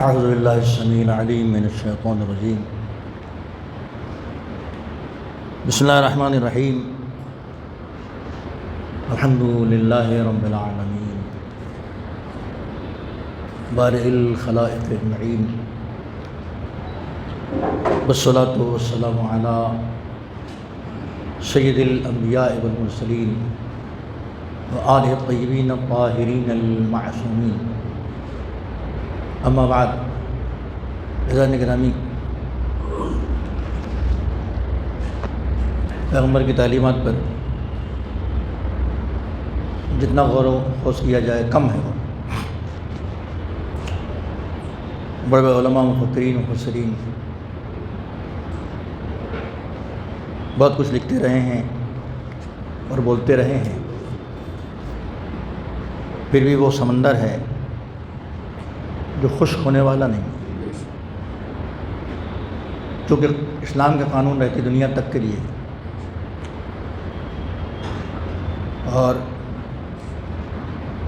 اعوذ باللہ السمیع العلیم من الشیطان الرجیم بسم اللہ الرحمن الرحیم الحمد للہ رب العالمین بارئ الخلائق اجمعین والصلاۃ والسلام علی سید الانبیاء والمرسلین وآلہ الطیبین الطاہرین المعصومین اما بعد، عزیزان گرامی، پیغمبر کی تعلیمات پر جتنا غور و خوض کیا جائے کم ہے۔ وہ بڑے بڑے علماء، مفکرین، مفسرین بہت کچھ لکھتے رہے ہیں اور بولتے رہے ہیں، پھر بھی وہ سمندر ہے جو خشک ہونے والا نہیں، چونکہ اسلام کے قانون رہتی دنیا تک کے لیے، اور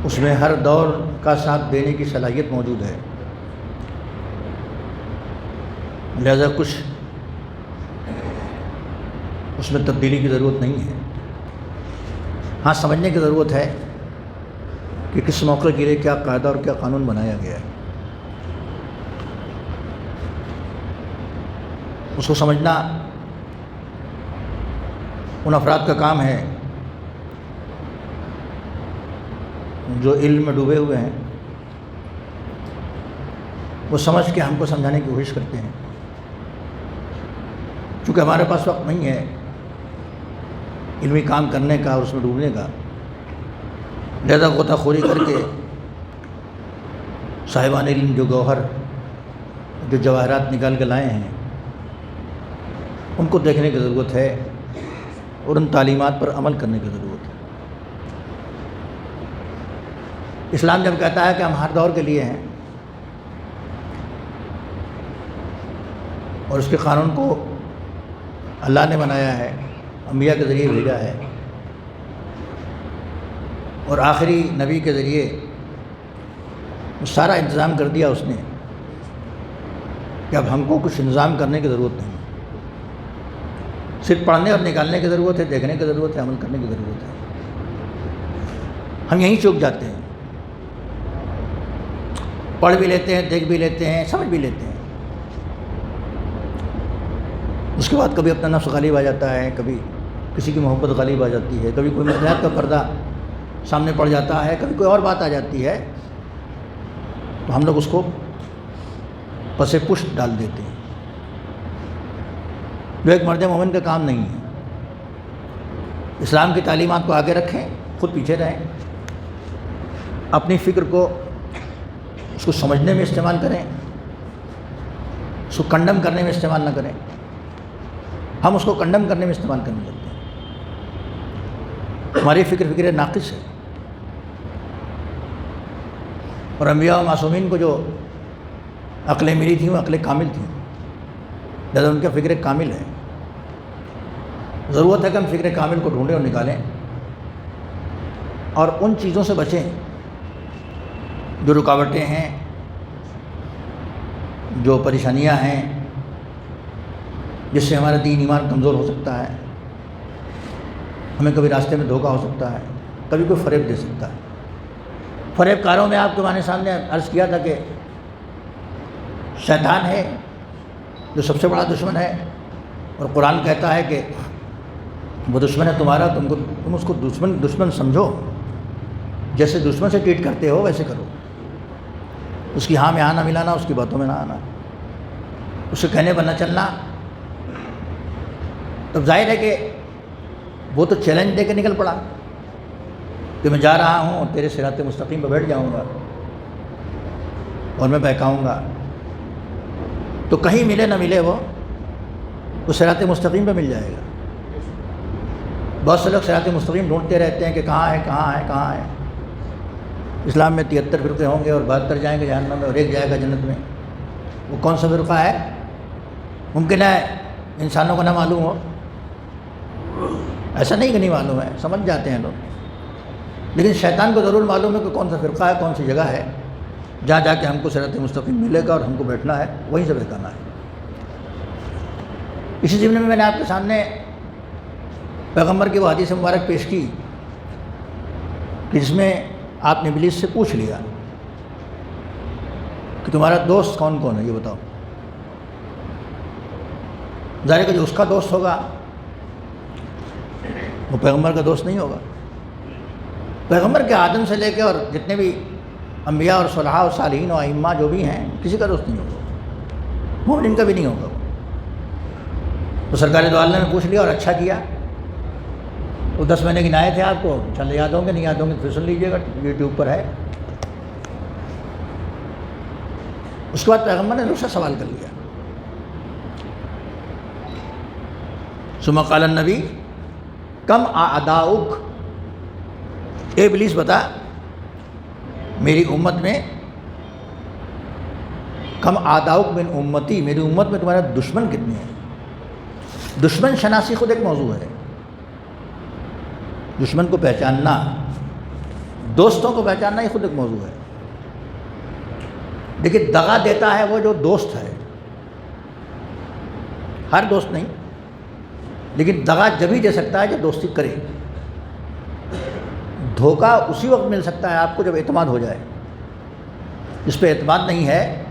اس میں ہر دور کا ساتھ دینے کی صلاحیت موجود ہے، لہذا کچھ اس میں تبدیلی کی ضرورت نہیں ہے۔ ہاں، سمجھنے کی ضرورت ہے کہ کس موقع کے لیے کیا قاعدہ اور کیا قانون بنایا گیا ہے، اس کو سمجھنا ان افراد کا کام ہے جو علم میں ڈوبے ہوئے ہیں، وہ سمجھ کے ہم کو سمجھانے کی کوشش کرتے ہیں۔ چونکہ ہمارے پاس وقت نہیں ہے علمی کام کرنے کا اور اس میں ڈوبنے کا، لہذا غوطہ خوری کر کے صاحبان علم جو گوہر، جو جواہرات نکال کے لائے ہیں، ان کو دیکھنے کی ضرورت ہے اور ان تعلیمات پر عمل کرنے کی ضرورت ہے۔ اسلام جب کہتا ہے کہ ہم ہر دور کے لیے ہیں اور اس کے قانون کو اللہ نے بنایا ہے، انبیاء کے ذریعے بھیجا ہے، اور آخری نبی کے ذریعے سارا انتظام کر دیا اس نے کہ اب ہم کو کچھ انتظام کرنے کی ضرورت نہیں، صرف پڑھنے اور نکالنے کی ضرورت ہے، دیکھنے کی ضرورت ہے، عمل کرنے کی ضرورت ہے۔ ہم یہیں چوک جاتے ہیں، پڑھ بھی لیتے ہیں، دیکھ بھی لیتے ہیں، سمجھ بھی لیتے ہیں، اس کے بعد کبھی اپنا نفس غالب آ جاتا ہے، کبھی کسی کی محبت غالب آ جاتی ہے، کبھی کوئی مصلحت کا پردہ سامنے پڑ جاتا ہے، کبھی کوئی اور بات آ جاتی ہے، تو ہم لوگ اس کو پس پشت ڈال دیتے ہیں، جو ایک مرد مومن کا کام نہیں ہے۔ اسلام کی تعلیمات کو آگے رکھیں، خود پیچھے رہیں، اپنی فکر کو اس کو سمجھنے میں استعمال کریں، اس کو کنڈم کرنے میں استعمال نہ کریں۔ ہم اس کو کنڈم کرنے میں استعمال کرنے لگتے ہیں، ہماری فکر ناقص ہے، اور انبیاء و معصومین کو جو عقلیں ملی تھیں وہ عقلیں کامل تھیں، لہذا ان کا فکر کامل ہے۔ ضرورت ہے کہ ہم فکر کامل کو ڈھونڈیں اور نکالیں، اور ان چیزوں سے بچیں جو رکاوٹیں ہیں، جو پریشانیاں ہیں، جس سے ہمارا دین ایمان کمزور ہو سکتا ہے، ہمیں کبھی راستے میں دھوکہ ہو سکتا ہے، کبھی کوئی فریب دے سکتا ہے۔ فریب کاروں میں آپ کے سامنے عرض کیا تھا کہ شیطان ہے جو سب سے بڑا دشمن ہے، اور قرآن کہتا ہے کہ وہ دشمن ہے تمہارا، تم اس کو دشمن سمجھو، جیسے دشمن سے ٹریٹ کرتے ہو ویسے کرو، اس کی ہاں میں ہاں نہ ملانا، اس کی باتوں میں نہ آنا، اس کے کہنے پر نہ چلنا۔ تب ظاہر ہے کہ وہ تو چیلنج دے کے نکل پڑا کہ میں جا رہا ہوں اور تیرے صراط مستقیم پہ بیٹھ جاؤں گا اور میں بہکاؤں گا، تو کہیں ملے نہ ملے وہ صراط مستقیم پہ مل جائے گا۔ بہت سے لوگ صراط مستقیم ڈھونڈتے رہتے ہیں کہ کہاں ہے کہاں ہے کہاں ہے۔ اسلام میں 73 فرقے ہوں گے اور 72 جائیں گے جہنم میں اور ایک جائے گا جنت میں۔ وہ کون سا فرقہ ہے؟ ممکن ہے انسانوں کو نہ معلوم ہو، ایسا نہیں کہ نہیں معلوم ہے، سمجھ جاتے ہیں لوگ، لیکن شیطان کو ضرور معلوم ہے کہ کون سا فرقہ ہے، کون سی جگہ ہے، جہاں جا کے ہم کو صراط مستقیم ملے گا اور ہم کو بیٹھنا ہے وہیں سے بہکانا ہے۔ اسی ضمن میں نے آپ کے سامنے پیغمبر کی وہ حدیث مبارک پیش کی کہ جس میں آپ نے ابلیس سے پوچھ لیا کہ تمہارا دوست کون کون ہے، یہ بتاؤ۔ ظاہر ہے کہ جو اس کا دوست ہوگا وہ پیغمبر کا دوست نہیں ہوگا۔ پیغمبر کے آدم سے لے کے اور جتنے بھی انبیاء اور صلحاء اور صالحین و ائمہ جو بھی ہیں کسی کا دوست نہیں ہوگا، مومن کا بھی نہیں ہوگا۔ تو سرکار دو عالم نے پوچھ لیا اور اچھا کیا۔ وہ 10 مہینے گنائے تھے آپ کو، چلے یاد ہوں گے، نہیں یاد ہوں گے پھر سن لیجیے گا، یوٹیوب پر ہے۔ اس کے بعد پیغمبر نے دوسرا سوال کر لیا، ثم قال النبی کم اعداؤک، اے ابلیس بتا میری امت میں کم اعداؤک من امتی، میری امت میں تمہارا دشمن کتنے ہیں۔ دشمن شناسی خود ایک موضوع ہے، دشمن کو پہچاننا، دوستوں کو پہچاننا یہ خود ایک موضوع ہے۔ لیکن دغا دیتا ہے وہ جو دوست ہے، ہر دوست نہیں، لیکن دغا جب ہی دے سکتا ہے جب دوستی کرے۔ دھوکہ اسی وقت مل سکتا ہے آپ کو جب اعتماد ہو جائے۔ جس پہ اعتماد نہیں ہے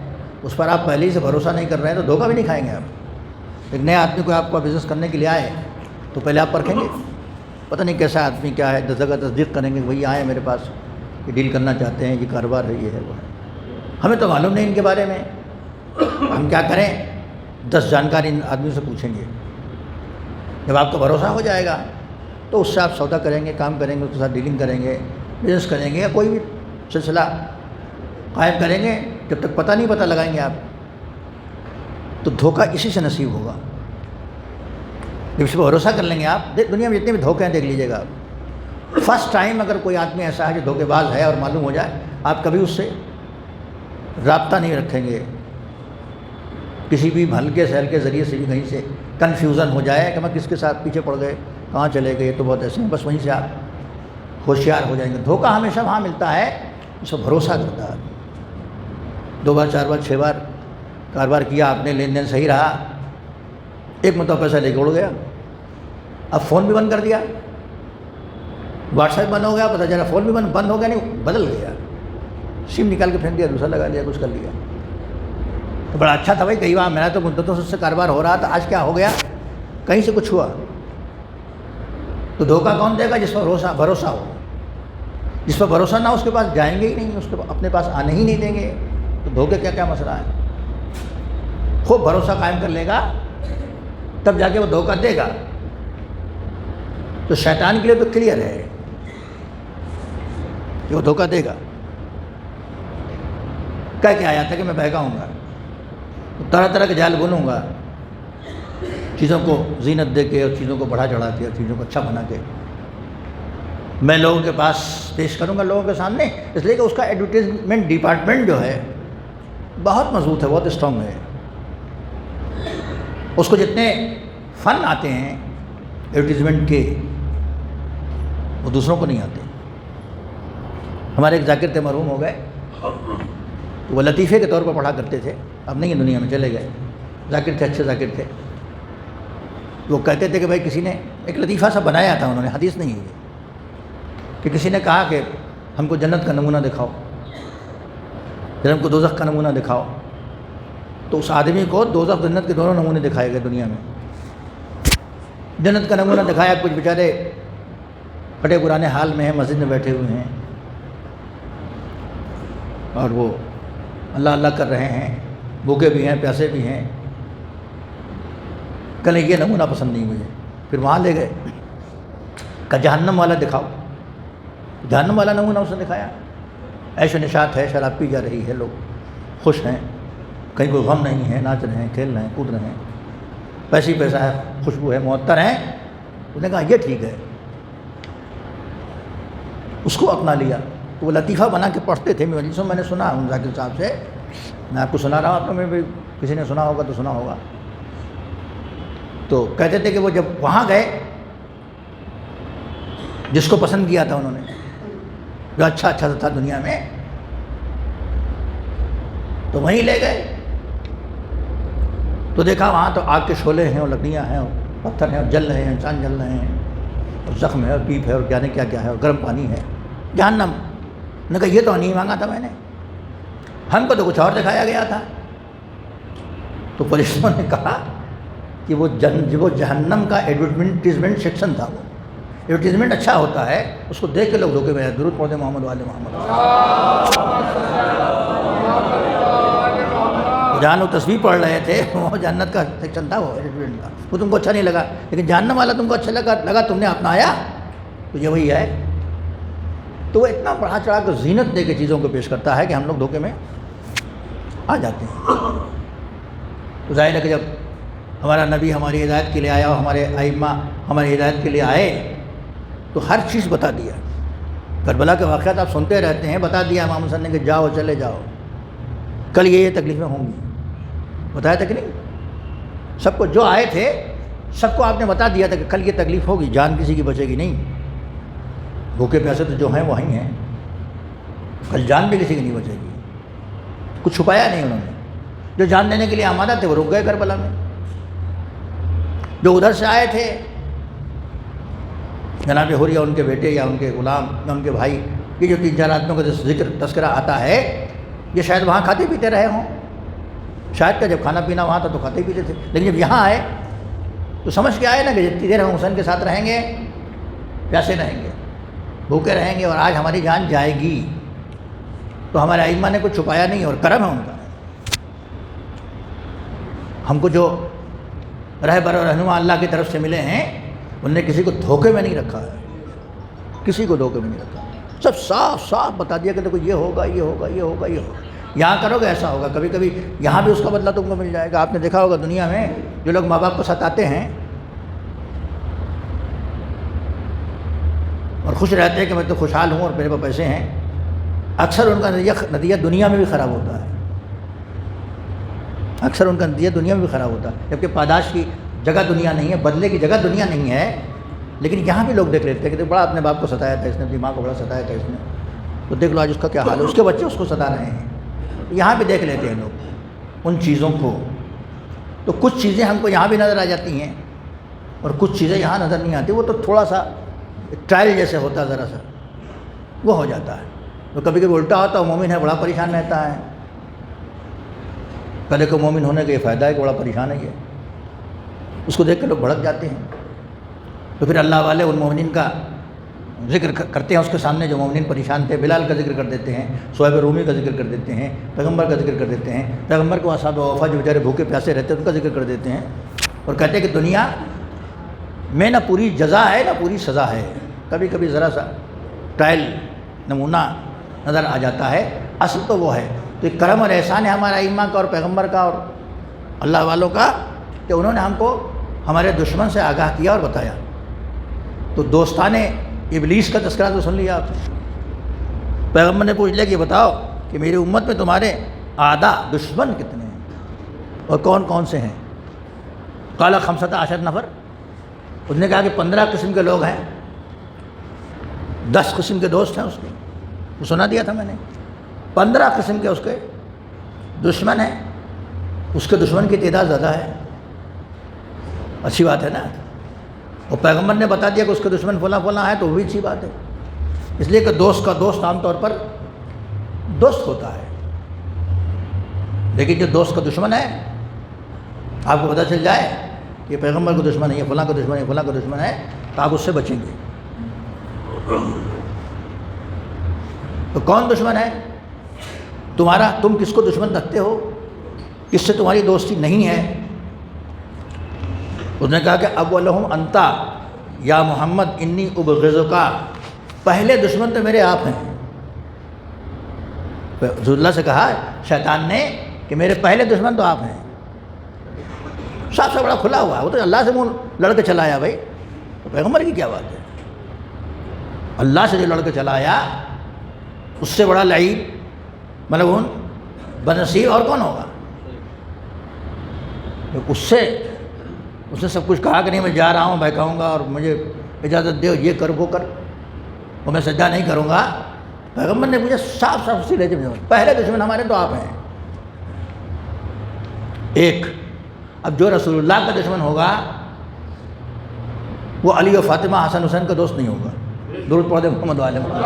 اس پر آپ پہلے ہی سے بھروسہ نہیں کر رہے ہیں تو دھوکہ بھی نہیں کھائیں گے آپ۔ ایک نئے آدمی کو آپ کا بزنس کرنے کے لیے آئے تو پہلے آپ پرکھیں گے، پتہ نہیں کیسا آدمی کیا ہے، 10 جگہ تصدیق کریں گے، وہی آئے میرے پاس یہ ڈیل کرنا چاہتے ہیں، یہ کاروبار ہے، یہ ہے، وہ ہے، ہمیں تو معلوم نہیں ان کے بارے میں، ہم کیا کریں؟ 10 جانکاری ان آدمی سے پوچھیں گے۔ جب آپ کا بھروسہ ہو جائے گا تو اس سے آپ سودا کریں گے، کام کریں گے، اس کے ساتھ ڈیلنگ کریں گے، بزنس کریں گے یا کوئی بھی سلسلہ قائم کریں گے۔ جب تک پتہ نہیں پتہ لگائیں گے آپ تو دھوکہ اسی سے نصیب ہوگا۔ جب اس پہ بھروسہ کر لیں گے آپ، دنیا میں جتنے بھی دھوکے ہیں دیکھ لیجیے گا آپ، فرسٹ ٹائم اگر کوئی آدمی ایسا ہے جو دھوکے باز ہے اور معلوم ہو جائے، آپ کبھی اس سے رابطہ نہیں رکھیں گے۔ کسی بھی ہلکے سے ہلکے ذریعے سے بھی کہیں سے کنفیوژن ہو جائے کہ میں کس کے ساتھ پیچھے پڑ گئے، کہاں چلے گئے، تو بہت ایسے ہیں، بس وہیں سے آپ ہوشیار ہو جائیں گے۔ دھوکہ ہمیشہ وہاں ملتا ہے اس پر بھروسہ کرتا ہے۔ 2 بار 4 بار 6 بار کاروبار کیا آپ نے، لین دین صحیح رہا، ایک مرتبہ پیسہ لے کے اڑ گیا، اب فون بھی بند کر دیا، واٹس ایپ بند ہو گیا، پتہ چلا فون بھی بند ہو گیا، نہیں بدل گیا، سم نکال کے پھینک دیا، دوسرا لگا لیا، کچھ کر لیا۔ تو بڑا اچھا تھا بھائی، کئی بار میرا تو مدتوں سے اس سے کاروبار ہو رہا تھا، آج کیا ہو گیا، کہیں سے کچھ ہوا۔ تو دھوکہ کون دے گا؟ جس پر بھروسہ ہو۔ جس پر بھروسہ نہ ہو اس کے پاس جائیں گے ہی نہیں، اس کو اپنے پاس آنے ہی نہیں دیں گے۔ تو دھوکے کیا مسئلہ ہے؟ خوب بھروسہ قائم کر لے گا تب جا کے وہ دھوکہ دے گا۔ تو شیطان کے لیے تو کلیئر ہے کہ وہ دھوکہ دے گا۔ کہہ کے آیا تھا کہ میں بہکاؤں گا، طرح طرح کے جال بنوں گا، چیزوں کو زینت دے کے اور چیزوں کو بڑھا چڑھا کے اور چیزوں کو اچھا بنا کے میں لوگوں کے پاس پیش کروں گا، لوگوں کے سامنے۔ اس لیے کہ اس کا ایڈورٹیزمنٹ ڈپارٹمنٹ جو ہے بہت مضبوط ہے، بہت اسٹرانگ ہے۔ اس کو جتنے فن آتے ہیں ایڈورٹیزمنٹ کے وہ دوسروں کو نہیں آتے۔ ہمارے ایک ذاکر تھے، مرحوم ہو گئے، تو وہ لطیفے کے طور پر پڑھا کرتے تھے، اب نہیں دنیا میں، چلے گئے۔ ذاکر تھے، اچھے ذاکر تھے۔ وہ کہتے تھے کہ بھائی کسی نے ایک لطیفہ سا بنایا تھا، انہوں نے، حدیث نہیں ہے کہ کسی نے کہا کہ ہم کو جنت کا نمونہ دکھاؤ، پھر ہم کو دوزخ کا نمونہ دکھاؤ۔ تو اس آدمی کو دوزخ جنت کے دونوں نمونے دکھائے گئے دنیا میں۔ جنت کا نمونہ دکھایا، کچھ بیچارے پھٹے پرانے حال میں ہیں، مسجد میں بیٹھے ہوئے ہیں اور وہ اللہ اللہ کر رہے ہیں، بھوکے بھی ہیں، پیاسے بھی ہیں۔ کہنے یہ نمونہ پسند نہیں مجھے، پھر وہاں لے گئے، کہ جہنم والا دکھاؤ۔ جہنم والا نمونہ اس نے دکھایا، عیش و نشاط ہے، شراب پی جا رہی ہے، لوگ خوش ہیں، کہیں کوئی غم نہیں ہے، ناچ رہے ہیں، کھیل رہے ہیں، کود رہے ہیں، پیسے ہی پیسہ ہے، خوشبو ہے، معطر ہیں۔ اس نے کہا یہ ٹھیک ہے، اس کو اپنا لیا۔ تو وہ لطیفہ بنا کے پڑھتے تھے مجلسوں میں نے سنا ہوں ذاکر صاحب سے، میں آپ کو سنا رہا ہوں، آپ کو میں بھی کسی نے سنا ہوگا تو سنا ہوگا۔ تو کہتے تھے کہ وہ جب وہاں گئے، جس کو پسند کیا تھا انہوں نے، جو اچھا تھا دنیا میں، تو وہیں لے گئے تو دیکھا وہاں تو آگ کے شعلے ہیں اور لکڑیاں ہیں اور پتھر ہیں اور جل رہے ہیں، انسان جل رہے ہیں اور زخم ہے اور پیپ ہے اور کیا نہیں کیا ہے اور گرم پانی ہے، جہنم۔ نے کہا یہ تو نہیں مانگا تھا میں نے، ہم کو تو کچھ اور دکھایا گیا تھا۔ تو فرشتوں نے کہا کہ وہ جہنم کا ایڈورٹیزمنٹ سیکشن تھا، وہ ایڈورٹیزمنٹ اچھا ہوتا ہے، اس کو دیکھ کے لوگ دھوکے میں درود پڑھتے محمد والے محمد۔ جہاں لوگ تصویر پڑھ رہے تھے وہ جنت کا سیکشن تھا، وہ ایڈورٹیزمنٹ کا، وہ تم کو اچھا نہیں لگا، لیکن جہنم والا تم کو اچھا لگا تم نے اپنایا، تو یہ وہی ہے۔ تو وہ اتنا بڑھا چڑھا کر زینت دے کے چیزوں کو پیش کرتا ہے کہ ہم لوگ دھوکے میں آ جاتے ہیں۔ تو ظاہر ہے کہ جب ہمارا نبی ہماری ہدایت کے لیے آیا اور ہمارے ائمہ ہماری ہدایت کے لیے آئے تو ہر چیز بتا دیا۔ کربلا کے واقعات آپ سنتے رہتے ہیں، بتا دیا امام حسن نے کہ جاؤ چلے جاؤ، کل یہ تکلیفیں ہوں گی، بتایا تھا کہ نہیں؟ سب کو جو آئے تھے سب کو آپ نے بتا دیا تھا کہ کل یہ تکلیف ہوگی، جان کسی کی بچے گی نہیں، بھوکے پیاسے تو جو ہیں وہیں ہیں، کل جان بھی کسی کی نہیں بچے گی۔ کچھ چھپایا نہیں انہوں نے، جو جان دینے کے لیے آمادہ تھے وہ رک گئے کربلا میں۔ جو ادھر سے آئے تھے جناب حور یا ان کے بیٹے یا ان کے غلام یا ان کے بھائی، یہ جو 3-4 آدمیوں کا ذکر تذکرہ آتا ہے، یہ شاید وہاں کھاتے پیتے رہے ہوں، شاید کہ جب کھانا پینا وہاں تھا تو کھاتے پیتے تھے، لیکن جب یہاں آئے تو سمجھ کے آئے نا کہ جتنی دیر ہم حسین کے ساتھ رہیں گے پیاسے رہیں گے، بھوکے رہیں گے، اور آج ہماری جان جائے گی۔ تو ہمارے ائمہ نے کچھ چھپایا نہیں، اور کرم ہے ان کا۔ ہم کو جو رہبر اور رہنما اللہ کی طرف سے ملے ہیں انہوں نے کسی کو دھوکے میں نہیں رکھا ہے، کسی کو دھوکے میں نہیں رکھا، سب صاف صاف بتا دیا کہ دیکھو یہ ہوگا یہ ہوگا یہ ہوگا یہ ہوگا، یہاں کرو گے ایسا ہوگا، کبھی کبھی یہاں بھی اس کا بدلہ تم کو مل جائے گا۔ آپ نے دیکھا ہوگا دنیا میں جو لوگ ماں باپ کو ستاتے ہیں اور خوش رہتے ہیں کہ میں تو خوشحال ہوں اور میرے پاس پیسے ہیں، اکثر ان کا نتیجہ دنیا میں بھی خراب ہوتا ہے، اکثر ان کا نتیجہ دنیا میں بھی خراب ہوتا ہے، جبکہ پاداش کی جگہ دنیا نہیں ہے، بدلے کی جگہ دنیا نہیں ہے، لیکن یہاں بھی لوگ دیکھ لیتے ہیں کہ بڑا اپنے باپ کو ستایا تھا اس نے، اپنی ماں کو بڑا ستایا تھا اس نے، تو دیکھ لو آج اس کا کیا حال ہے، اس کے بچے اس کو ستا رہے ہیں، یہاں بھی دیکھ لیتے ہیں لوگ ان چیزوں کو۔ تو کچھ چیزیں ہم کو یہاں بھی نظر آ جاتی ہیں اور کچھ چیزیں یہاں نظر نہیں آتی، وہ تو تھوڑا سا ٹرائل جیسے ہوتا ہے، ذرا سا وہ ہو جاتا ہے۔ تو کبھی کبھی الٹا ہوتا ہے، مومن ہے بڑا پریشان رہتا ہے، پہلے کو مومن ہونے کا یہ فائدہ ہے کہ بڑا پریشان ہے یہ، اس کو دیکھ کے لوگ بھڑک جاتے ہیں۔ تو پھر اللہ والے ان مومنین کا ذکر کرتے ہیں اس کے سامنے جو مومنین پریشان تھے، بلال کا ذکر کر دیتے ہیں، صہیب رومی کا ذکر کر دیتے ہیں، پیغمبر کا ذکر کر دیتے ہیں، پیغمبر کو اصحاب وفا جو بیچارے بھوکے پیاسے رہتے ہیں ان کا ذکر کر دیتے ہیں، اور کہتے ہیں کہ دنیا میں نہ پوری جزا ہے نہ پوری سزا ہے، کبھی کبھی ذرا سا ٹرائل نمونہ نظر آ جاتا ہے، اصل تو وہ ہے۔ تو ایک کرم اور احسان ہے ہمارا ائمہ کا اور پیغمبر کا اور اللہ والوں کا کہ انہوں نے ہم کو ہمارے دشمن سے آگاہ کیا اور بتایا۔ تو دوستان ابلیس کا تذکرہ تو سن لیا آپ نے، پیغمبر نے پوچھ لیا کہ بتاؤ کہ میری امت میں تمہارے اعداء دشمن کتنے ہیں اور کون کون سے ہیں؟ قال 15 نفر، اس نے کہا کہ 15 قسم کے لوگ ہیں، 10 قسم کے دوست ہیں اس کے، وہ سنا دیا تھا میں نے، 15 قسم کے اس کے دشمن ہیں، اس کے دشمن کی تعداد زیادہ ہے، اچھی بات ہے نا، اور پیغمبر نے بتا دیا کہ اس کے دشمن فلاں فلاں ہے تو وہ بھی اچھی بات ہے، اس لیے کہ دوست کا دوست عام طور پر دوست ہوتا ہے، لیکن جو دوست کا دشمن ہے آپ کو پتہ چل جائے کہ پیغمبر کا دشمن ہے، یہ فلاں کا دشمن ہے، فلاں کا دشمن ہے، تو آپ اس سے بچیں گے۔ تو کون دشمن ہے تمہارا؟ تم کس کو دشمن رکھتے ہو؟ کس سے تمہاری دوستی نہیں ہے؟ اس نے کہا کہ اولہم انتا یا محمد انی ابغضکا، پہلے دشمن تو میرے آپ ہیں۔ رسول اللہ سے کہا شیطان نے کہ میرے پہلے دشمن تو آپ ہیں، صاف سے بڑا کھلا ہوا ہے، وہ تو اللہ سے منہ لڑ کے چلا آیا بھائی، تو پیغمبر کی کیا بات ہے؟ اللہ سے جو لڑ کے چلا آیا اس سے بڑا لعین ملعون بدنصیب اور کون ہوگا؟ اس نے سب کچھ کہا کہ نہیں میں جا رہا ہوں بہکاؤں گا اور مجھے اجازت دے یہ کر وہ کر اور میں سجدہ نہیں کروں گا۔ پیغمبر نے مجھے صاف صاف اسی لہجے میں پہلے دشمن ہمارے تو آپ ہیں، ایک. اب جو رسول اللہ کا دشمن ہوگا وہ علی و فاطمہ حسن حسین کا دوست نہیں ہوگا. درود پڑھ دیں محمد و آل محمد.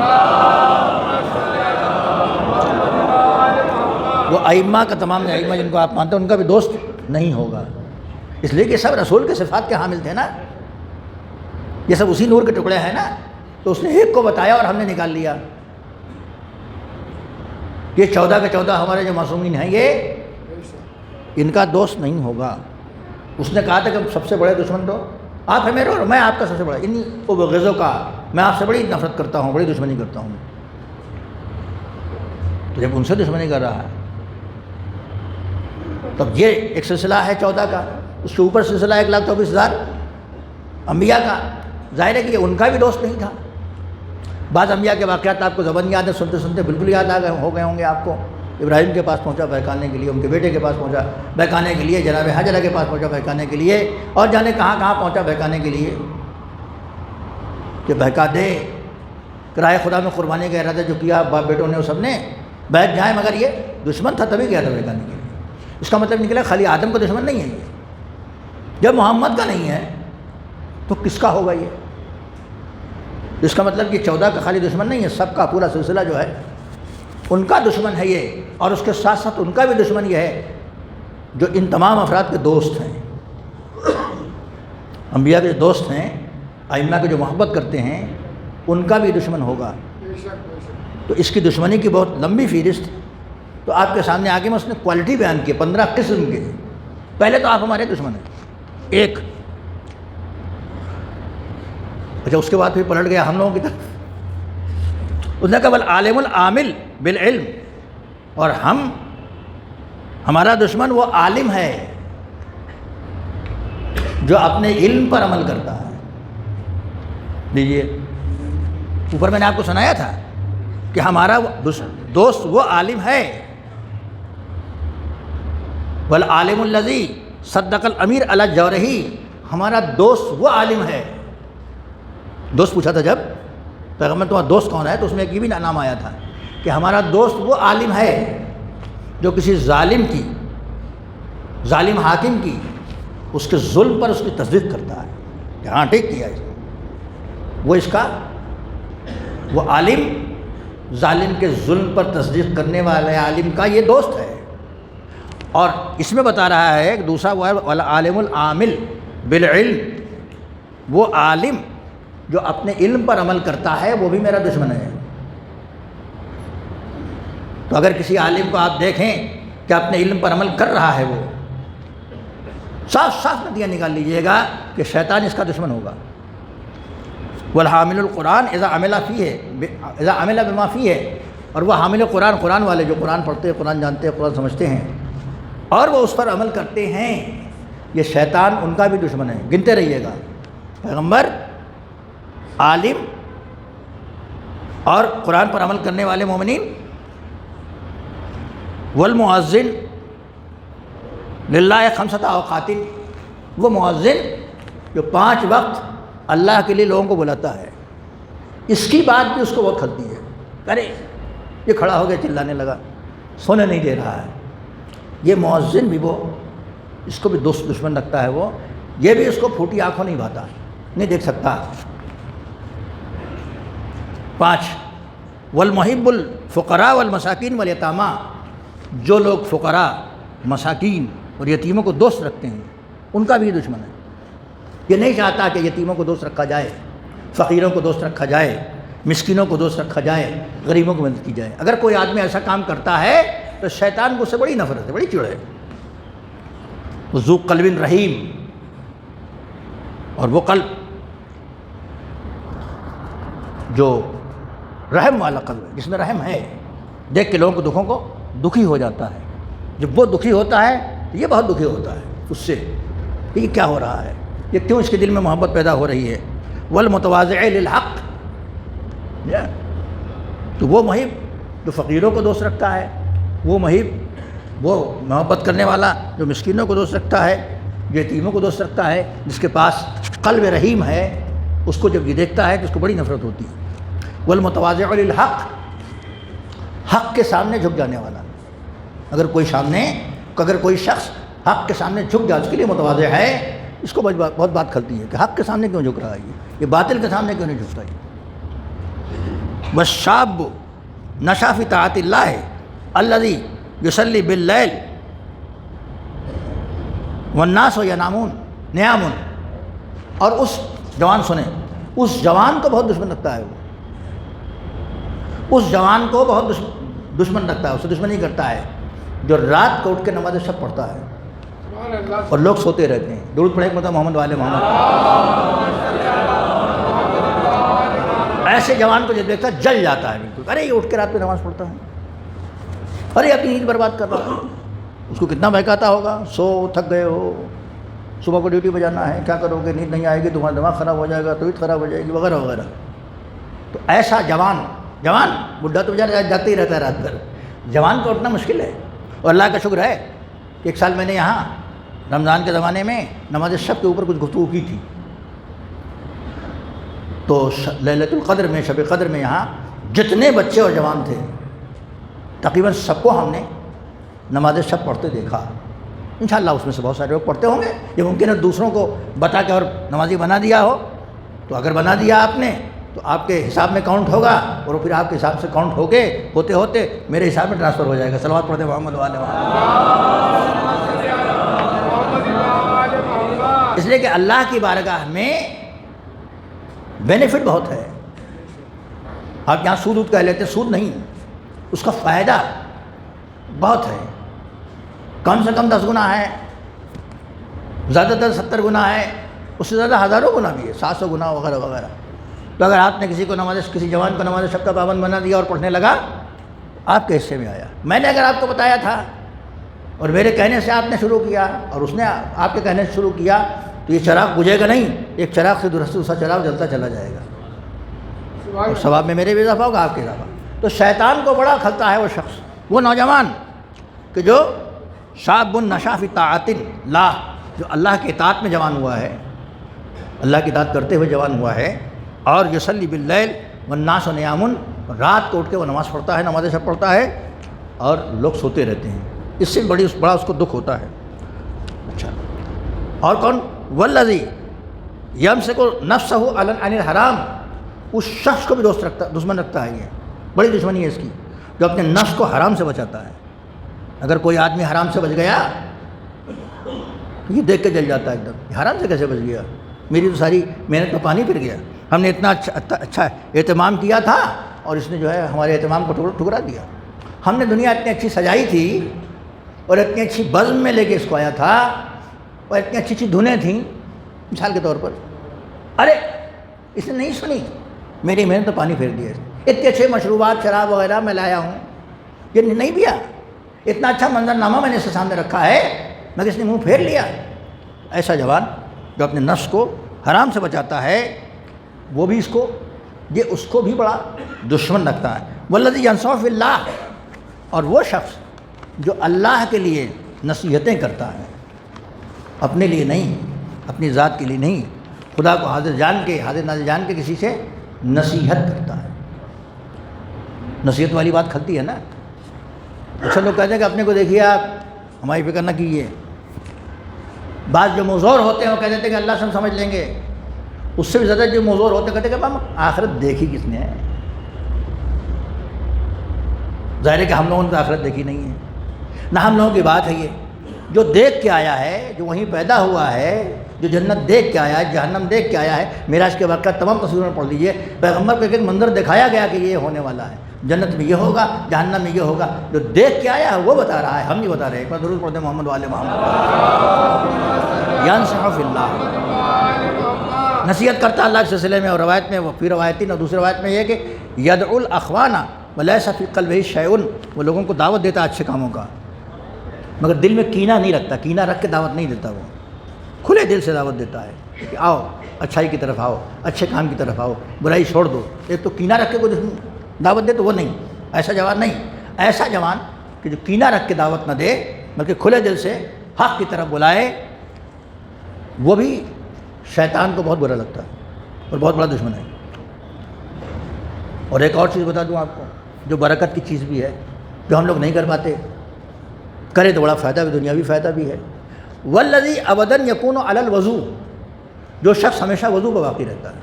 وہ ائمہ کا تمام ائمہ جن کو آپ مانتے ہیں ان کا بھی دوست نہیں ہوگا. اس لیے کہ سب رسول کے صفات کے حامل تھے نا, یہ سب اسی نور کے ٹکڑے ہیں نا. تو اس نے ایک کو بتایا اور ہم نے نکال لیا. یہ 14 کے 14 ہمارے جو معصومین ہیں یہ ان کا دوست نہیں ہوگا. اس نے کہا تھا کہ سب سے بڑے دشمن تو آپ ہیں میرے اور میں آپ کا سب سے بڑا, ان غزوں کا میں آپ سے بڑی نفرت کرتا ہوں, بڑی دشمنی کرتا ہوں. تو جب ان سے دشمنی کر رہا ہے تب یہ ایک سلسلہ ہے 14 کا, اس کے اوپر سلسلہ 1,24,000 انبیاء کا. ظاہر ہے کہ یہ ان کا بھی دوست نہیں تھا. بعض انبیاء کے واقعات آپ کو زبان یاد ہے, سنتے سنتے بالکل یاد ہو گئے ہوں گے آپ کو. ابراہیم کے پاس پہنچا بہکانے کے لیے, ان کے بیٹے کے پاس پہنچا بہکانے کے لیے, جناب حجرہ کے پاس پہنچا بہکانے کے لیے, اور جانے کہاں کہاں پہنچا بہکانے کے لیے کہ بہکا دے. کرائے خدا میں قربانی کا ارادہ جو کیا باپ بیٹوں نے وہ سب نے بہک جائیں, مگر یہ دشمن تھا تبھی گیا تھا بہکانے کے لیے. اس کا مطلب نکلا خالی آدم کا دشمن نہیں ہے یہ. جب محمد کا نہیں ہے تو کس کا ہوگا یہ؟ اس کا مطلب کہ 14 کا خالی دشمن نہیں ہے, سب کا پورا سلسلہ جو ہے ان کا دشمن ہے یہ. اور اس کے ساتھ ساتھ ان کا بھی دشمن یہ ہے جو ان تمام افراد کے دوست ہیں, انبیاء کے جو دوست ہیں, ائمہ کے جو محبت کرتے ہیں, ان کا بھی دشمن ہوگا. تو اس کی دشمنی کی بہت لمبی فہرست. تو آپ کے سامنے آگے میں اس نے کوالٹی بیان کی 15 قسم کے. پہلے تو آپ ہمارے دشمن ہیں ایک. اچھا اس کے بعد پھر پلٹ گیا ہم لوگوں کی طرف. اس نے کہا والعالم العامل بالعلم, اور ہمارا دشمن وہ عالم ہے جو اپنے علم پر عمل کرتا ہے. لیجیے اوپر میں نے آپ کو سنایا تھا کہ ہمارا دوست وہ عالم ہے. والعالم الذی صدق الامیر علی الجورحی, ہمارا دوست وہ عالم ہے. دوست پوچھا تھا جب پیغمبر تمہارا دوست کون ہے, تو اس میں ایک یہ بھی نام آیا تھا کہ ہمارا دوست وہ عالم ہے جو کسی ظالم حاکم کی اس کے ظلم پر اس کی تصدیق کرتا ہے کہ ہاں ٹھیک کیا اس نے. وہ عالم ظالم کے ظلم پر تصدیق کرنے والے عالم کا یہ دوست ہے. اور اس میں بتا رہا ہے ایک دوسرا وہ ہے والعالم العامل بالعلم, وہ عالم جو اپنے علم پر عمل کرتا ہے وہ بھی میرا دشمن ہے. تو اگر کسی عالم کو آپ دیکھیں کہ اپنے علم پر عمل کر رہا ہے, وہ صاف صاف نتیجہ نکال لیجئے گا کہ شیطان اس کا دشمن ہوگا. والحامل القرآن اذا عمل بما فیہ, اور وہ حامل قرآن والے جو قرآن پڑھتے ہیں, قرآن جانتے ہیں, قرآن سمجھتے ہیں اور وہ اس پر عمل کرتے ہیں, یہ شیطان ان کا بھی دشمن ہے. گنتے رہیے گا پیغمبر, عالم اور قرآن پر عمل کرنے والے مومنین. والمؤذن للہ 5 اوقات, وہ مؤذن جو 5 وقت اللہ کے لیے لوگوں کو بلاتا ہے. اس کی بات بھی اس کو بہت کھلتی ہے. ارے یہ کھڑا ہو گیا چلانے لگا, سونے نہیں دے رہا ہے. یہ مؤذن بھی وہ اس کو بھی دشمن رکھتا ہے. وہ یہ بھی اس کو پھوٹی آنکھوں نہیں بھاتا, نہیں دیکھ سکتا. 5 والمحب الفقراء والمساکین والیتامى, جو لوگ فقراء, مساکین اور یتیموں کو دوست رکھتے ہیں ان کا بھی دشمن ہے. یہ نہیں چاہتا کہ یتیموں کو دوست رکھا جائے, فقیروں کو دوست رکھا جائے, مسکینوں کو دوست رکھا جائے, غریبوں کو مدد کی جائے. اگر کوئی آدمی ایسا کام کرتا ہے تو شیطان کو اس سے بڑی نفرت ہے, بڑی چڑ ہے. وہ ذو قلب رحیم, اور وہ قلب جو رحم والا قلب ہے, جس میں رحم ہے, دیکھ کے لوگوں کو دکھوں کو دکھی ہو جاتا ہے. جب وہ دکھی ہوتا ہے تو یہ بہت دکھی ہوتا ہے اس سے, یہ کیا ہو رہا ہے, یہ کیوں اس کے دل میں محبت پیدا ہو رہی ہے. والمتواضع للحق, تو وہ محب جو فقیروں کو دوست رکھتا ہے, وہ محب وہ محبت کرنے والا جو مسکینوں کو دوست رکھتا ہے, جو یتیموں کو دوست رکھتا ہے, جس کے پاس قلب رحیم ہے, اس کو جب یہ دیکھتا ہے تو اس کو بڑی نفرت ہوتی ہے. والمتواضع للحق, حق کے سامنے جھک جانے والا. اگر کوئی شخص حق کے سامنے جھک جائے، اس کے لیے متواضع ہے، اس کو بہت بات کھلتی ہے کہ حق کے سامنے کیوں جھک رہا ہے، یہ باطل کے سامنے کیوں نہیں جھکتا ہے۔ والشاب نشأ فی طاعت اللہ الذی یصلی باللیل والناس ینامون نیام، اور اس جوان سنیں، اس جوان کو بہت دشمن رکھتا ہے، وہ اس جوان کو بہت دشمن رکھتا ہے، اسے دشمنی کرتا ہے جو رات کو اٹھ کے نماز شب پڑھتا ہے اور لوگ سوتے رہتے ہیں۔ درود پڑھیں ایک مرتبہ محمد والے محمد۔ ایسے جوان کو جب دیکھتا ہے جل جاتا ہے بالکل، ارے یہ اٹھ کے رات میں نماز پڑھتا ہے، ارے اپنی نیند برباد کر رہا ہے۔ اس کو کتنا بہکاتا ہوگا، سو تھک گئے ہو، صبح کو ڈیوٹی پہ جانا ہے، کیا کرو گے، نیند نہیں آئے گی، تمہارا دماغ خراب ہو جائے گا، طبیعت خراب ہو جائے گی، وغیرہ وغیرہ۔ تو ایسا جوان بڈھا تو جاتے ہی رہتا ہے رات بھر، جوان کو اٹھنا مشکل ہے۔ اور اللہ کا شکر ہے کہ ایک سال میں نے یہاں رمضان کے زمانے میں نماز شب کے اوپر کچھ گفتگو کی تھی، تو لیلۃ القدر میں، شب قدر میں یہاں جتنے بچے اور جوان تھے تقریباً سب کو ہم نے نماز شب پڑھتے دیکھا۔ انشاءاللہ اس میں سے بہت سارے لوگ پڑھتے ہوں گے، یہ ممکن ہے دوسروں کو بتا کے اور نمازی بنا دیا ہو، تو اگر بنا دیا آپ نے تو آپ کے حساب میں کاؤنٹ ہوگا، اور پھر آپ کے حساب سے کاؤنٹ ہوتے ہوتے میرے حساب میں ٹرانسفر ہو جائے گا۔ صلوات پڑھتے محمد والے محمد۔ اس لیے کہ اللہ کی بارگاہ میں بینیفٹ بہت ہے۔ آپ یہاں سود کہہ لیتے، سود نہیں، اس کا فائدہ بہت ہے، کم سے کم 10 گنا ہے، زیادہ تر 70 گنا ہے، اس سے زیادہ ہزاروں گنا بھی ہے، 700 گنا وغیرہ وغیرہ۔ تو اگر آپ نے کسی جوان کو نماز شب کا پابند بنا دیا اور پڑھنے لگا، آپ کے حصے میں آیا۔ میں نے اگر آپ کو بتایا تھا اور میرے کہنے سے آپ نے شروع کیا اور اس نے آپ کے کہنے سے شروع کیا، تو یہ چراغ بجھے گا نہیں، ایک چراغ سے دوسرا چراغ جلتا چلا جائے گا، اور ثواب میں میرے بھی اضافہ ہوگا، آپ کے اضافہ۔ تو شیطان کو بڑا کھلتا ہے وہ شخص، وہ نوجوان کہ جو شاب نشأ فی طاعت اللہ، جو اللہ کی اطاعت میں جوان ہوا ہے، اللہ کی اطاعت کرتے ہوئے جوان ہوا ہے، اور یصلی باللیل والناس نیام، رات کو اٹھ کے وہ نماز پڑھتا ہے، نماز شب پڑھتا ہے، اور لوگ سوتے رہتے ہیں، اس سے بڑا اس کو دکھ ہوتا ہے۔ اچھا، اور کون؟ والذی یمسک نفسہ عن الحرام، اس شخص کو بھی دشمن رکھتا ہے، یہ بڑی دشمنی ہے اس کی، جو اپنے نفس کو حرام سے بچاتا ہے۔ اگر کوئی آدمی حرام سے بچ گیا تو یہ دیکھ کے جل جاتا ہے ایک دم، یہ حرام سے کیسے بچ گیا، میری تو ساری محنت میں پانی پھر گیا، ہم نے اتنا اچھا اہتمام کیا تھا اور اس نے جو ہے ہمارے اہتمام کو ٹھکرا دیا۔ ہم نے دنیا اتنی اچھی سجائی تھی اور اتنی اچھی بزم میں لے کے اس کو آیا تھا، اور اتنی اچھی اچھی دھنیں تھیں، مثال کے طور پر، ارے اس نے نہیں سنی، میری محنت تو پانی پھیر دیا، اتنے اچھے مشروبات شراب وغیرہ میں لایا ہوں، یہ نہیں پیا، اتنا اچھا منظرنامہ میں نے اس کے سامنے رکھا ہے، مگر اس نے منہ پھیر لیا۔ ایسا جوان جو اپنے نفس کو حرام سے بچاتا ہے، وہ بھی اس کو بھی بڑا دشمن رکھتا ہے۔ والذی ینصح فی اللہ، اور وہ شخص جو اللہ کے لیے نصیحتیں کرتا ہے، اپنے لیے نہیں، اپنی ذات کے لیے نہیں، خدا کو حاضر ناظر جان کے کسی سے نصیحت کرتا ہے۔ نصیحت والی بات کھلتی ہے نا۔ اچھا لوگ کہتے ہیں کہ اپنے کو دیکھیے آپ، ہماری فکر نہ کیجیے۔ بعض جو موزور ہوتے ہیں وہ کہہ دیتے ہیں کہ اللہ سے ہم سمجھ لیں گے، اس سے بھی زیادہ جو موزور ہوتے ہیں کہتے ہیں کہ ہم آخرت دیکھی کس نے ہے؟ ظاہر ہے کہ ہم لوگوں نے تو آخرت دیکھی نہیں ہے، نہ ہم لوگوں کی بات ہے یہ۔ جو دیکھ کے آیا ہے، جو وہیں پیدا ہوا ہے، جو جنت دیکھ کے آیا ہے، جہنم دیکھ کے آیا ہے، معراج کے واقعات تمام تصویروں میں پڑھ لیجیے، پیغمبر کو ایک ایک منظر دکھایا گیا کہ یہ ہونے والا ہے، جنت میں یہ ہوگا، جہنم میں یہ ہوگا۔ جو دیکھ کے آیا ہے وہ بتا رہا ہے، ہم نہیں بتا رہے۔ ایک بار درود پڑھتے محمد والے محمد۔ ینصح فی اللہ، نصیحت کرتا اللہ کے سلسلے میں، اور روایت میں فی روایتین، اور دوسری روایت میں یہ کہ یدعو الاخوان ولیس فی قلبہ شیء، وہ لوگوں کو دعوت دیتا ہے اچھے کاموں کا، مگر دل میں کینہ نہیں رکھتا، کینہ رکھ کے دعوت نہیں دیتا، وہ کھلے دل سے دعوت دیتا ہے کہ آؤ اچھائی کی طرف آؤ، اچھے کام کی طرف آؤ، برائی چھوڑ دو۔ ایک تو کینہ رکھ کے کوئی دعوت دے تو وہ نہیں، ایسا جوان نہیں۔ ایسا جوان کہ جو کینہ رکھ کے دعوت نہ دے بلکہ کھلے دل سے حق کی طرف بلائے، وہ بھی شیطان کو بہت برا لگتا ہے اور بہت بڑا دشمن ہے۔ اور ایک اور چیز بتا دوں آپ کو، جو برکت کی چیز بھی ہے، جو ہم لوگ نہیں کر پاتے، کرے تو بڑا فائدہ بھی، دنیاوی فائدہ بھی ہے۔ والذی ابدا یکون علی الوضو، جو شخص ہمیشہ وضو پہ باقی رہتا ہے.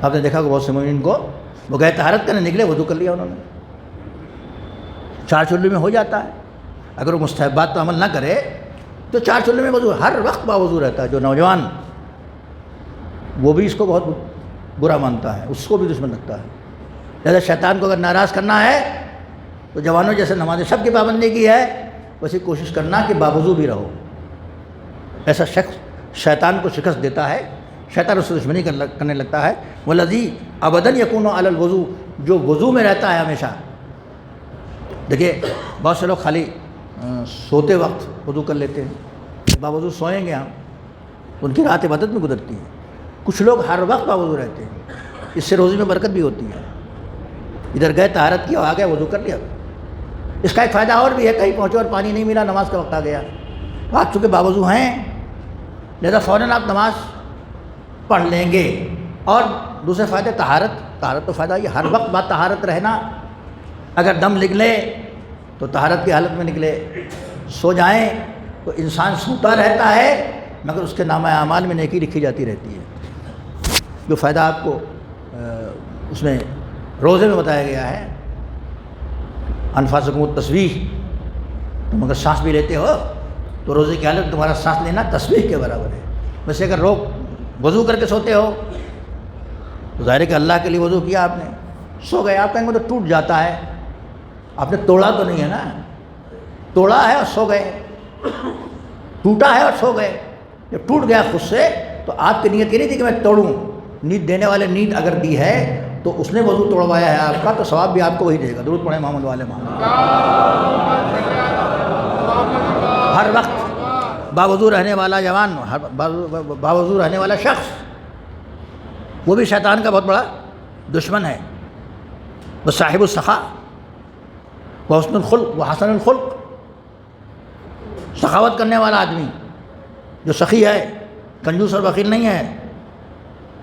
آپ نے دیکھا کہ بہت سے مومنین کو وہ گئے طہارت کرنے نکلے، وضو کر لیا انہوں نے، 4 چلے میں ہو جاتا ہے. اگر وہ مستحبات پر عمل نہ کرے تو 4 چلے میں وضو ہر وقت باوضو رہتا ہے. جو نوجوان وہ بھی اس کو بہت برا مانتا ہے، اس کو بھی دشمن لگتا ہے. لہذا شیطان کو اگر ناراض کرنا ہے تو جوانوں جیسے نماز شب کی پابندی کی ہے ویسے کوشش کرنا کہ باوضو بھی رہو. ایسا شخص شیطان کو شکست دیتا ہے، شیطان اس سے دشمنی کرنے لگتا ہے. والذی ابدا یکون علی الوضو، جو وضو میں رہتا ہے ہمیشہ. دیکھیے بہت سے لوگ خالی سوتے وقت وضو کر لیتے ہیں، باوضو سوئیں گے ہم، ان کی رات عبادت میں گزرتی ہے. کچھ لوگ ہر وقت باوضو رہتے ہیں، اس سے روزی میں برکت بھی ہوتی ہے. ادھر گئے طہارت کی اور آ گئے وضو کر لیا. اس کا ایک فائدہ اور بھی ہے، کہیں پہنچے اور پانی نہیں ملا، نماز کا وقت آ گیا، آپ چونکہ باوضو ہیں لہذا فوراً آپ نماز پڑھ لیں گے. اور دوسرے فائدے طہارت تو فائدہ یہ ہر وقت بعد طہارت رہنا. اگر دم نکلے تو طہارت کی حالت میں نکلے، سو جائیں تو انسان سوتا رہتا ہے مگر اس کے نامہ اعمال میں نیکی لکھی جاتی رہتی ہے. جو فائدہ آپ کو اس میں روزے میں بتایا گیا ہے، انفاسکم التسبیح، تم اگر سانس بھی لیتے ہو تو روزے کی حالت تمہارا سانس لینا تسبیح کے برابر ہے. ویسے اگر وضو کر کے سوتے ہو تو ظاہر ہے کہ اللہ کے لیے وضو کیا آپ نے، سو گئے. آپ کہیں گے تو ٹوٹ جاتا ہے، آپ نے توڑا تو نہیں ہے نا، توڑا ہے اور سو گئے، ٹوٹا ہے اور سو گئے. جب ٹوٹ گیا خود سے تو آپ کی نیت یہ نہیں تھی کہ میں توڑوں. نیت دینے والے نیت اگر دی ہے تو اس نے وضو توڑوایا ہے آپ کا، تو ثواب بھی آپ کو وہی دے گا. درود پڑھیں محمد والے محمد. ہر وقت باوضو رہنے والا جوان، باوضو رہنے والا شخص، وہ بھی شیطان کا بہت بڑا دشمن ہے. وہ صاحب السخا، وہ حسن الخلق، وہ حسن الخلق، سخاوت کرنے والا آدمی جو سخی ہے، کنجوس اور بخیل نہیں ہے،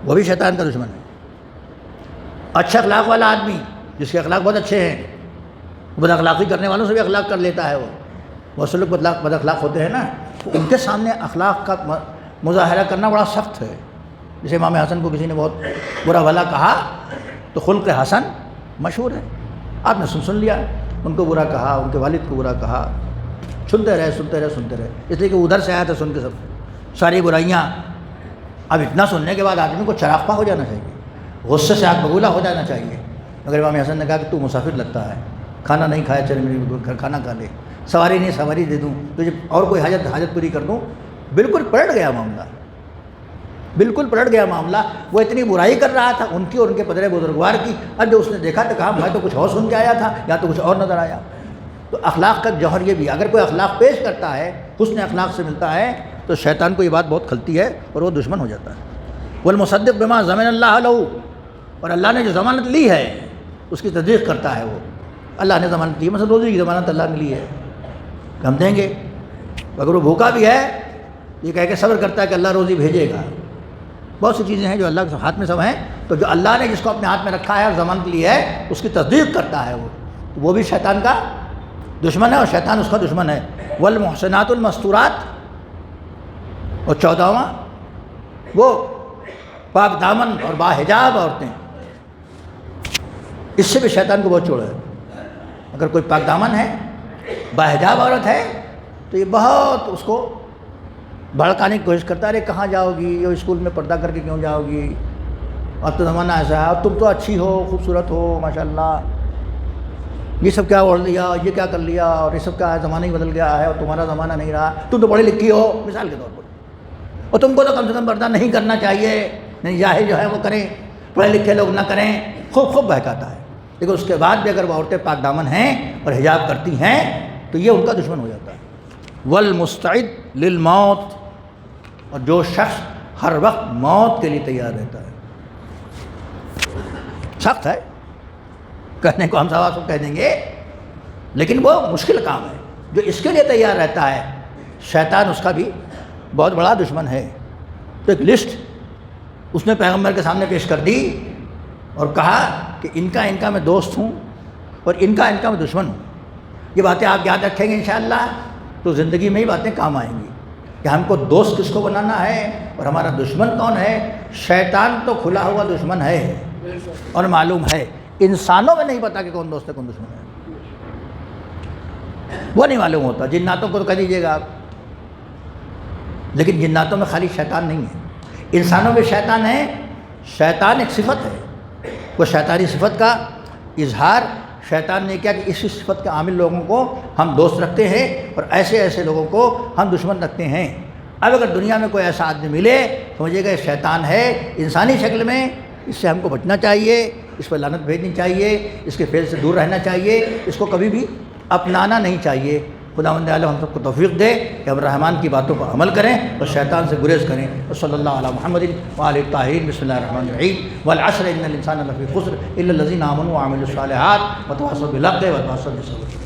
وہ بھی شیطان کا دشمن ہے. اچھا اخلاق والا آدمی جس کے اخلاق بہت اچھے ہیں، بد اخلاقی کرنے والوں سے بھی اخلاق کر لیتا ہے. وہ بہت سے لوگ بد اخلاق ہوتے ہیں نا، ان کے سامنے اخلاق کا مظاہرہ کرنا بڑا سخت ہے. جیسے امام حسن کو کسی نے بہت برا بھلا کہا تو خلق حسن مشہور ہے، آپ نے سن لیا، ان کو برا کہا، ان کے والد کو برا کہا، سنتے رہے، اس لیے کہ ادھر سے آیا تھا سن کے سب ساری برائیاں. اب اتنا سننے کے بعد آدمی کو چراغپا ہو جانا چاہیے، غصے سے آگ بگولا ہو جانا چاہیے. مگر امام حسن نے کہا کہ تو مسافر لگتا ہے، کھانا نہیں کھایا، چل میرے گھر کھانا کھا لے، سواری نہیں سواری دے دوں تجھے، اور کوئی حاجت پوری کر دوں. بالکل پلٹ گیا معاملہ، وہ اتنی برائی کر رہا تھا ان کی اور ان کے پدرے بزرگوار کی. اب جو اس نے دیکھا تو کہا میں تو کچھ اور سن کے آیا تھا، یا تو کچھ اور نظر آیا. تو اخلاق کا جوہر یہ بھی، اگر کوئی اخلاق پیش کرتا ہے، حسن اخلاق سے ملتا ہے، تو شیطان کو یہ بات بہت کھلتی ہے اور وہ دشمن ہو جاتا ہے. والمصدق بما ضمن اللہ له، اور اللہ نے جو ضمانت لی ہے اس کی تصدیق کرتا ہے. وہ اللہ نے ضمانت دی، مثلا روزی کی ضمانت اللہ نے لی ہے کہ ہم دیں گے. اگر وہ بھوکا بھی ہے یہ کہہ کے صبر کرتا ہے کہ اللہ روزی بھیجے گا. بہت سی چیزیں ہیں جو اللہ کے ہاتھ میں سب ہیں، تو جو اللہ نے جس کو اپنے ہاتھ میں رکھا ہے اور ضمانت لی ہے اس کی تصدیق کرتا ہے. وہ بھی شیطان کا دشمن ہے اور شیطان اس کا دشمن ہے. والمحسنات المستورات، اور 14واں وہ پاک دامن اور باحجاب عورتیں، اس سے بھی شیطان کو بہت چوڑ ہے. اگر کوئی پاک دامن ہے، باحجاب عورت ہے، تو یہ بہت اس کو بھڑکانے کی کوشش کرتا ہے. ارے کہاں جاؤ گی، یہ اسکول میں پردہ کر کے کیوں جاؤ گی، اب تو زمانہ ایسا ہے، اب تم تو اچھی ہو، خوبصورت ہو، ماشاءاللہ، یہ سب کیا اوڑھ لیا، یہ کیا کر لیا، اور یہ سب کا زمانہ ہی بدل گیا ہے اور تمہارا زمانہ نہیں رہا، تم تو پڑھی لکھی ہو، مثال کے طور پر، اور تم کو تو کم سے کم پردہ نہیں کرنا چاہیے، نہیں جاہل جو ہے وہ کریں، پڑھے لکھے لوگ نہ کریں. خوب بہکاتا ہے. لیکن اس کے بعد بھی اگر وہ عورتیں پاک دامن ہیں اور حجاب کرتی ہیں تو یہ ان کا دشمن ہو جاتا ہے. والمستعد للموت، اور جو شخص ہر وقت موت کے لیے تیار رہتا ہے. سخت ہے کہنے کو، ہم سب کہہ دیں گے، لیکن وہ مشکل کام ہے. جو اس کے لیے تیار رہتا ہے شیطان اس کا بھی بہت بڑا دشمن ہے. تو ایک لسٹ اس نے پیغمبر کے سامنے پیش کر دی اور کہا کہ ان کا میں دوست ہوں اور ان کا میں دشمن ہوں. یہ باتیں آپ یاد رکھیں گے انشاءاللہ. تو زندگی میں ہی باتیں کام آئیں گی کہ ہم کو دوست کس کو بنانا ہے اور ہمارا دشمن کون ہے۔ شیطان تو کھلا ہوا دشمن ہے اور معلوم ہے، انسانوں میں نہیں پتا کہ کون دوست ہے کون دشمن ہے، وہ نہیں معلوم ہوتا۔ جناتوں کو تو کہہ دیجیے گا آپ، لیکن جناتوں میں خالی شیطان نہیں ہے، انسانوں میں شیطان ہے۔ شیطان ایک صفت ہے، وہ شیطانی صفت کا اظہار شیطان نے کیا کہ اسی صفت کے عامل لوگوں کو ہم دوست رکھتے ہیں اور ایسے ایسے لوگوں کو ہم دشمن رکھتے ہیں۔ اب اگر دنیا میں کوئی ایسا آدمی ملے سمجھیے گا یہ شیطان ہے انسانی شکل میں، اس سے ہم کو بچنا چاہیے، اس پر لعنت بھیجنی چاہیے، اس کے فعل سے دور رہنا چاہیے، اس کو کبھی بھی اپنانا نہیں چاہیے۔ خداوند عالم ہم سب کو توفیق دے کہ ہم رحمان کی باتوں پر عمل کریں اور شیطان سے گریز کریں۔ صلی اللہ علی محمد وآلہ الطاہرین۔ بسم اللہ الرحمن الرحیم۔ والعصر ان الانسان لفی خسر الا الذین آمنوا وعملوا الصالحات وتواصوا بالحق وتواصوا بالصبر۔